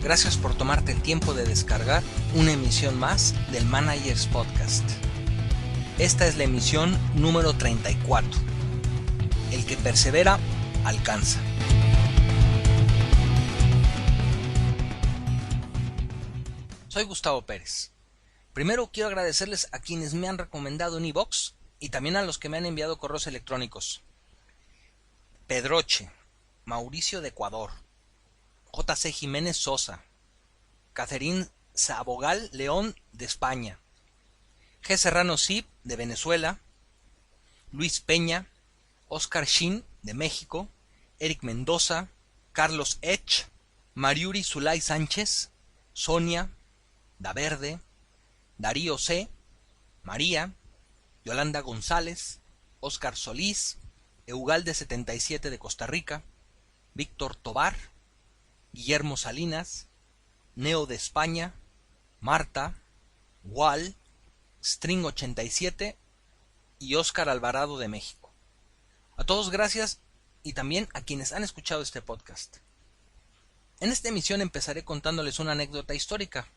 Gracias por tomarte el tiempo de descargar una emisión más del Managers Podcast. Esta es la emisión número 34. El que persevera, alcanza. Soy Gustavo Pérez. Primero quiero agradecerles a quienes me han recomendado en iVoox y también a los que me han enviado correos electrónicos. Pedroche, Mauricio de Ecuador, J.C. Jiménez Sosa, Catherine Sabogal León de España, G. Serrano Cip de Venezuela, Luis Peña, Oscar Shin de México, Eric Mendoza, Carlos Ech, Mariuri Zulay Sánchez, Sonia, Daverde, Darío C., María, Yolanda González, Oscar Solís, Eugalde 77 de Costa Rica, Víctor Tobar, Guillermo Salinas, Neo de España, Marta, Wal, String 87 y Óscar Alvarado de México. A todos gracias y también a quienes han escuchado este podcast. En esta emisión empezaré contándoles una anécdota histórica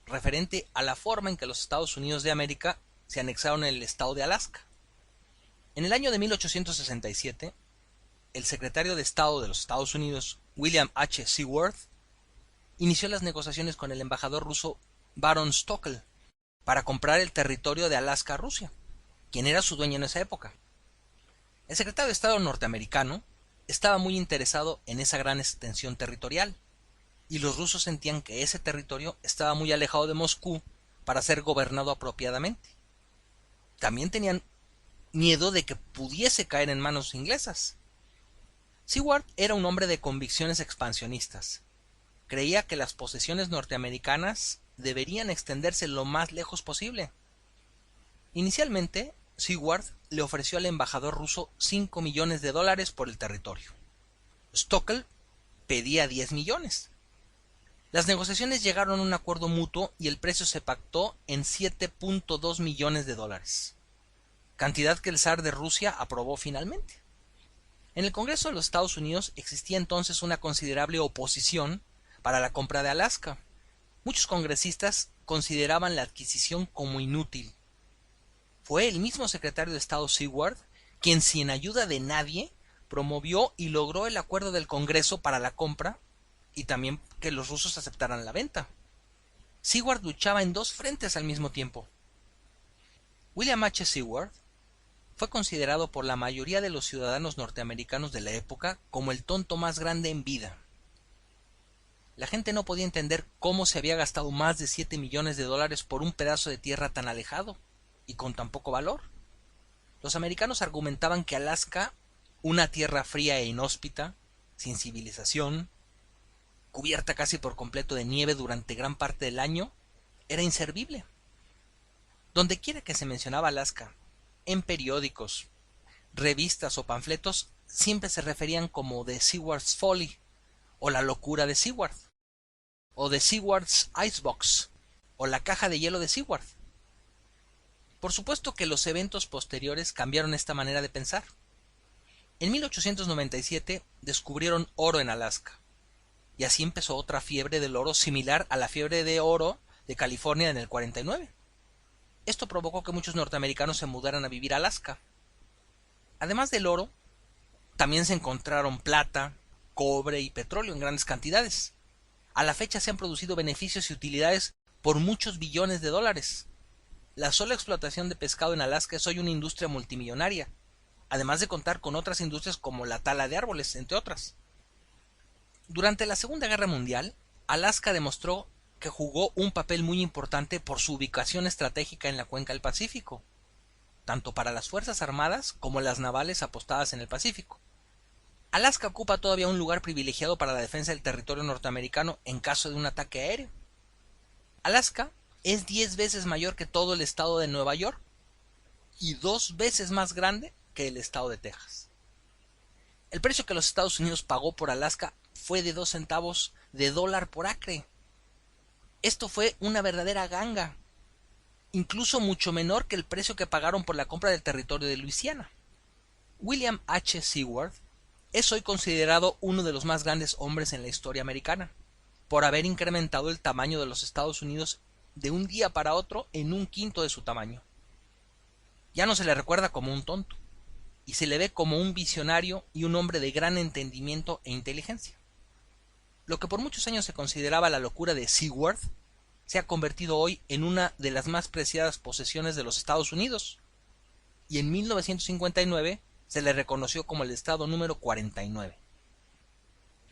referente a la forma en que los Estados Unidos de América se anexaron el estado de Alaska. En el año de 1867, el secretario de Estado de los Estados Unidos, William H. Seward, inició las negociaciones con el embajador ruso Baron Stockel para comprar el territorio de Alaska a Rusia, quien era su dueño en esa época. El secretario de Estado norteamericano estaba muy interesado en esa gran extensión territorial, y los rusos sentían que ese territorio estaba muy alejado de Moscú para ser gobernado apropiadamente. También tenían miedo de que pudiese caer en manos inglesas. Seward era un hombre de convicciones expansionistas. Creía que las posesiones norteamericanas deberían extenderse lo más lejos posible. Inicialmente, Seward le ofreció al embajador ruso $5 millones por el territorio. Stockel pedía 10 millones. Las negociaciones llegaron a un acuerdo mutuo y el precio se pactó en $7.2 millones, cantidad que el zar de Rusia aprobó finalmente. En el Congreso de los Estados Unidos existía entonces una considerable oposición para la compra de Alaska. Muchos congresistas consideraban la adquisición como inútil. Fue el mismo secretario de Estado Seward quien, sin ayuda de nadie, promovió y logró el acuerdo del Congreso para la compra y también que los rusos aceptaran la venta. Seward luchaba en dos frentes al mismo tiempo. William H. Seward fue considerado por la mayoría de los ciudadanos norteamericanos de la época como el tonto más grande en vida. La gente no podía entender cómo se había gastado más de $7 millones por un pedazo de tierra tan alejado y con tan poco valor. Los americanos argumentaban que Alaska, una tierra fría e inhóspita, sin civilización, cubierta casi por completo de nieve durante gran parte del año, era inservible. Dondequiera que se mencionaba Alaska, en periódicos, revistas o panfletos, siempre se referían como The Seward's Folly, o la locura de Seward, o The Seward's Icebox, o la caja de hielo de Seward. Por supuesto que los eventos posteriores cambiaron esta manera de pensar. En 1897 descubrieron oro en Alaska, y así empezó otra fiebre del oro similar a la fiebre de oro de California en el 49. Esto provocó que muchos norteamericanos se mudaran a vivir a Alaska. Además del oro, también se encontraron plata, cobre y petróleo en grandes cantidades. A la fecha se han producido beneficios y utilidades por muchos billones de dólares. La sola explotación de pescado en Alaska es hoy una industria multimillonaria, además de contar con otras industrias como la tala de árboles, entre otras. Durante la Segunda Guerra Mundial, Alaska demostró que jugó un papel muy importante por su ubicación estratégica en la cuenca del Pacífico, tanto para las fuerzas armadas como las navales apostadas en el Pacífico. Alaska ocupa todavía un lugar privilegiado para la defensa del territorio norteamericano en caso de un ataque aéreo. Alaska es 10 veces mayor que todo el estado de Nueva York y 2 veces más grande que el estado de Texas. El precio que los Estados Unidos pagó por Alaska fue de 2 centavos de dólar por acre. Esto fue una verdadera ganga, incluso mucho menor que el precio que pagaron por la compra del territorio de Luisiana. William H. Seward es hoy considerado uno de los más grandes hombres en la historia americana. por haber incrementado el tamaño de los Estados Unidos de un día para otro en un quinto de su tamaño. Ya no se le recuerda como un tonto, y se le ve como un visionario y un hombre de gran entendimiento e inteligencia. Lo que por muchos años se consideraba la locura de Seward se ha convertido hoy en una de las más preciadas posesiones de los Estados Unidos, y en 1959 se le reconoció como el estado número 49.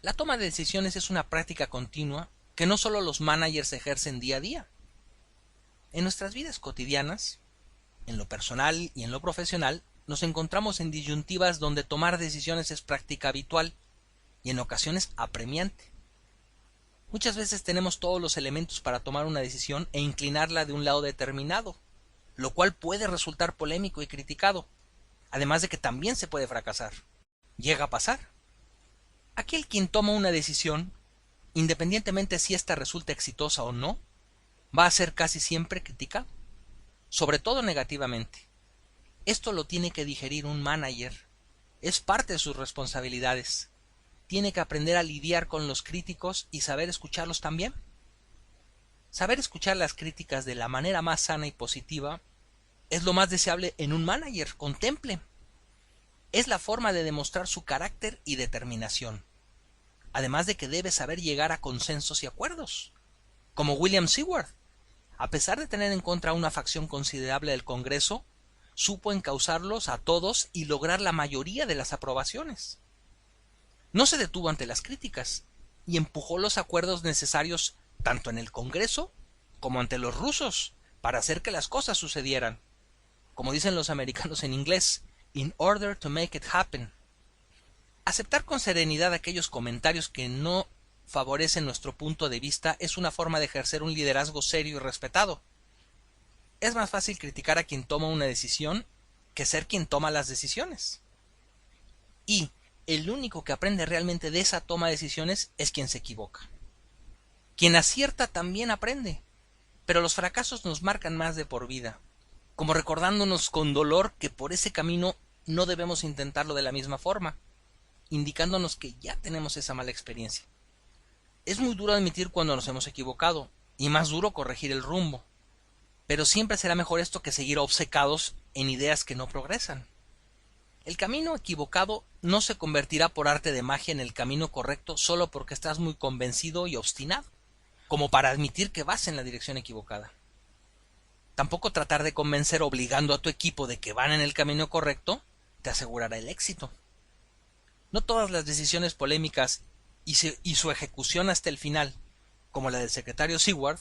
La toma de decisiones es una práctica continua que no solo los managers ejercen día a día. En nuestras vidas cotidianas, en lo personal y en lo profesional, nos encontramos en disyuntivas donde tomar decisiones es práctica habitual y en ocasiones apremiante. Muchas veces tenemos todos los elementos para tomar una decisión e inclinarla de un lado determinado, lo cual puede resultar polémico y criticado, además de que también se puede fracasar. Llega a pasar. Aquel quien toma una decisión, independientemente si ésta resulta exitosa o no, va a ser casi siempre criticado, sobre todo negativamente. Esto lo tiene que digerir un manager, es parte de sus responsabilidades. Tiene que aprender a lidiar con los críticos y saber escucharlos también. Saber escuchar las críticas de la manera más sana y positiva es lo más deseable en un manager. Contemple. Es la forma de demostrar su carácter y determinación. Además de que debe saber llegar a consensos y acuerdos. Como William Seward. A pesar de tener en contra una facción considerable del Congreso, supo encauzarlos a todos y lograr la mayoría de las aprobaciones. No se detuvo ante las críticas y empujó los acuerdos necesarios tanto en el Congreso como ante los rusos para hacer que las cosas sucedieran. Como dicen los americanos en inglés, in order to make it happen. Aceptar con serenidad aquellos comentarios que no favorecen nuestro punto de vista es una forma de ejercer un liderazgo serio y respetado. Es más fácil criticar a quien toma una decisión que ser quien toma las decisiones. Y el único que aprende realmente de esa toma de decisiones es quien se equivoca. Quien acierta también aprende, pero los fracasos nos marcan más de por vida, como recordándonos con dolor que por ese camino no debemos intentarlo de la misma forma, indicándonos que ya tenemos esa mala experiencia. Es muy duro admitir cuando nos hemos equivocado, y más duro corregir el rumbo, pero siempre será mejor esto que seguir obcecados en ideas que no progresan. El camino equivocado no se convertirá por arte de magia en el camino correcto solo porque estás muy convencido y obstinado, como para admitir que vas en la dirección equivocada. Tampoco tratar de convencer obligando a tu equipo de que van en el camino correcto te asegurará el éxito. No todas las decisiones polémicas y su ejecución hasta el final, como la del secretario Seward,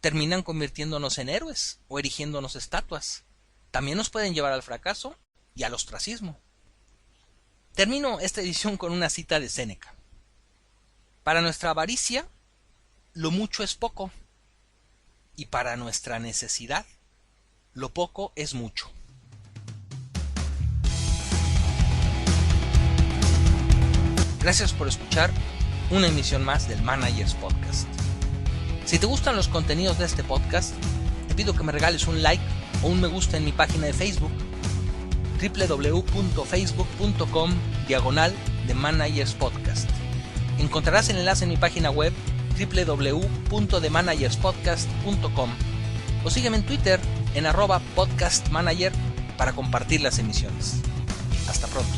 terminan convirtiéndonos en héroes o erigiéndonos estatuas. También nos pueden llevar al fracaso y al ostracismo. Termino esta edición con una cita de Séneca. Para nuestra avaricia, lo mucho es poco, y para nuestra necesidad, lo poco es mucho. Gracias por escuchar una emisión más del Managers Podcast. Si te gustan los contenidos de este podcast, te pido que me regales un like o un me gusta en mi página de Facebook, www.facebook.com/The Managers Podcast. Encontrarás el enlace en mi página web www.themanagerspodcast.com o sígueme en Twitter en @podcastmanager para compartir las emisiones. Hasta pronto.